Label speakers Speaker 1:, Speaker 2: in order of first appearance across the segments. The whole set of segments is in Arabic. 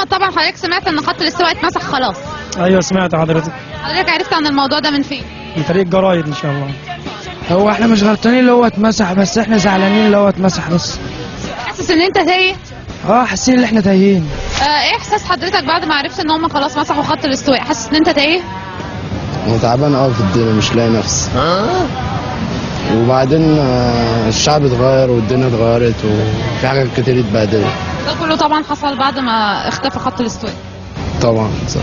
Speaker 1: محمد، طبعا حضرتك سمعت ان خط الاستواء اتمسح خلاص.
Speaker 2: ايوه سمعت حضرتك.
Speaker 1: حضرتك عرفت عن الموضوع ده من فين؟
Speaker 2: من طريق الجرايد ان شاء الله.
Speaker 3: هو احنا مش غلطانين اللي هو اتمسح، بس احنا زعلانين اللي هو اتمسح بس.
Speaker 1: حاسس ان انت تايه؟
Speaker 3: حاسين ان احنا تايهين.
Speaker 1: ايه احساس حضرتك بعد ما عرفت ان هم خلاص مسحوا خط الاستواء؟ حاسس ان انت تايه؟
Speaker 4: تعبان قوي في الدنيا، مش لاقي نفسي. وبعدين الشعب اتغير والدنيا اتغيرت وفي حاجات كتير اتبهدلت.
Speaker 1: ده كله طبعا حصل بعد ما اختفى خط الاستواء.
Speaker 4: طبعا صح.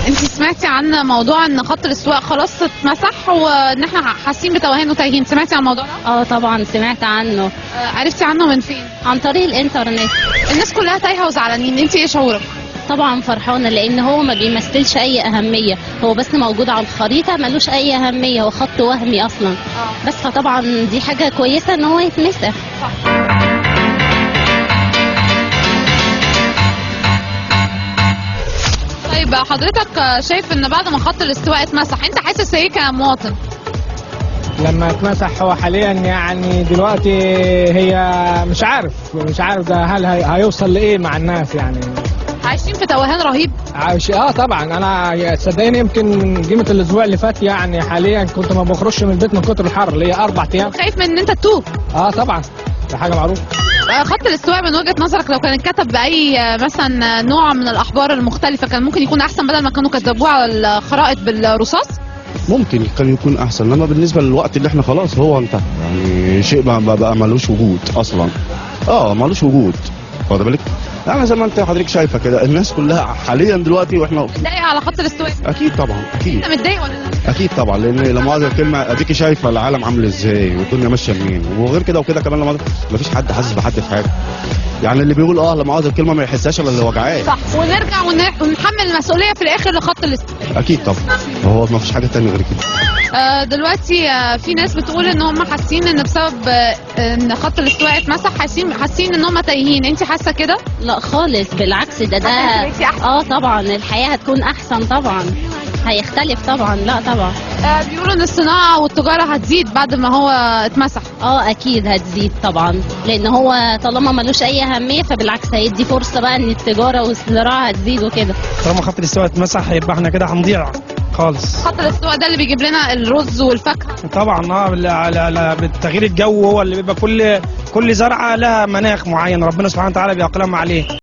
Speaker 1: انت سمعتي عن موضوع ان خط الاستواء خلاص اتمسح وان احنا حاسين بتوهان وتايهين؟ سمعتي عن الموضوع ده؟
Speaker 5: طبعا سمعت عنه.
Speaker 1: عرفتي عنه من فين؟
Speaker 5: عن طريق الانترنت.
Speaker 1: الناس كلها تايهه وزعلانين، انت ايه شعورك؟
Speaker 5: طبعا فرحانه لان هو ما بيمثلش اي اهميه، هو بس موجود على الخريطه ملوش اي اهميه، هو خط وهمي اصلا. بس فطبعا دي حاجه كويسه ان هو يتمسح.
Speaker 1: طيب حضرتك شايف ان بعد ما خط الاستواء اتمسح انت حاسس ايه كمواطن؟
Speaker 6: لما اتمسح هو حاليا يعني دلوقتي هي مش عارف ده هل هيوصل لايه مع الناس يعني.
Speaker 1: عايشين في توهان رهيب.
Speaker 6: طبعا انا صدقني يمكن قيمه الاسبوع اللي فات يعني حاليا كنت ما بخرجش من البيت من كتر الحر اللي هي 4 ايام.
Speaker 1: خايف من ان انت تتوه؟
Speaker 6: طبعا ده حاجه معروفه.
Speaker 1: خط الاستواء من وجهة نظرك لو كان اتكتب بأي مثلا نوع من الأحبار المختلفة كان ممكن يكون أحسن بدل ما كانوا كتبوه على الخرائط بالرصاص؟
Speaker 7: ممكن كان يكون أحسن، إنما بالنسبة للوقت اللي احنا خلاص هو انتهى، يعني شيء بقى ملوش وجود أصلا. ملوش وجود، واخد بالك؟ يعني زي ما انت حضرتك شايفه كده الناس كلها حاليا دلوقتي واحنا
Speaker 1: متضايق على خط الاستواء؟
Speaker 7: اكيد طبعا اكيد.
Speaker 1: انت متضايق ولا لا؟
Speaker 7: اكيد طبعا، لان لا مؤاخذه الكلمه اديكي شايفه العالم عامل ازاي والدنيا ماشيه منين، وغير كده وكده كمان ما فيش حد حاسس بحد في حاجه. يعني اللي بيقول لا مؤاخذه الكلمه ما يحسهاش الا اللي وجعاه.
Speaker 1: صح، ونرجع ونحمل المسؤوليه في الاخر لخط الاستواء.
Speaker 7: اكيد طبعا، هو ما فيش حاجه ثانيه غير كده.
Speaker 1: دلوقتي في ناس بتقول ان هم حاسين ان بسبب ان خط الاستواء اتمسح حاسين ان هم تايهين، انت حاسه كده؟
Speaker 5: لا خالص، بالعكس ده طبعا الحياه هتكون احسن طبعا، هيختلف طبعا. لا طبعا
Speaker 1: بيقولوا ان الصناعه والتجاره هتزيد بعد ما هو اتمسح.
Speaker 5: اكيد هتزيد طبعا، لان هو طالما ملوش اي اهميه فبالعكس هيدي فرصه بقى ان التجاره والزراعه هتزيد وكده.
Speaker 2: طالما خط الاستواء اتمسح هيبقى احنا كده هنضيع خالص.
Speaker 1: خط الاستواء ده اللي بيجيب لنا الرز والفاكهه.
Speaker 2: طبعا بالتغيير الجو هو اللي بيبقى كل زرعه لها مناخ معين ربنا سبحانه وتعالى بيقلم عليه.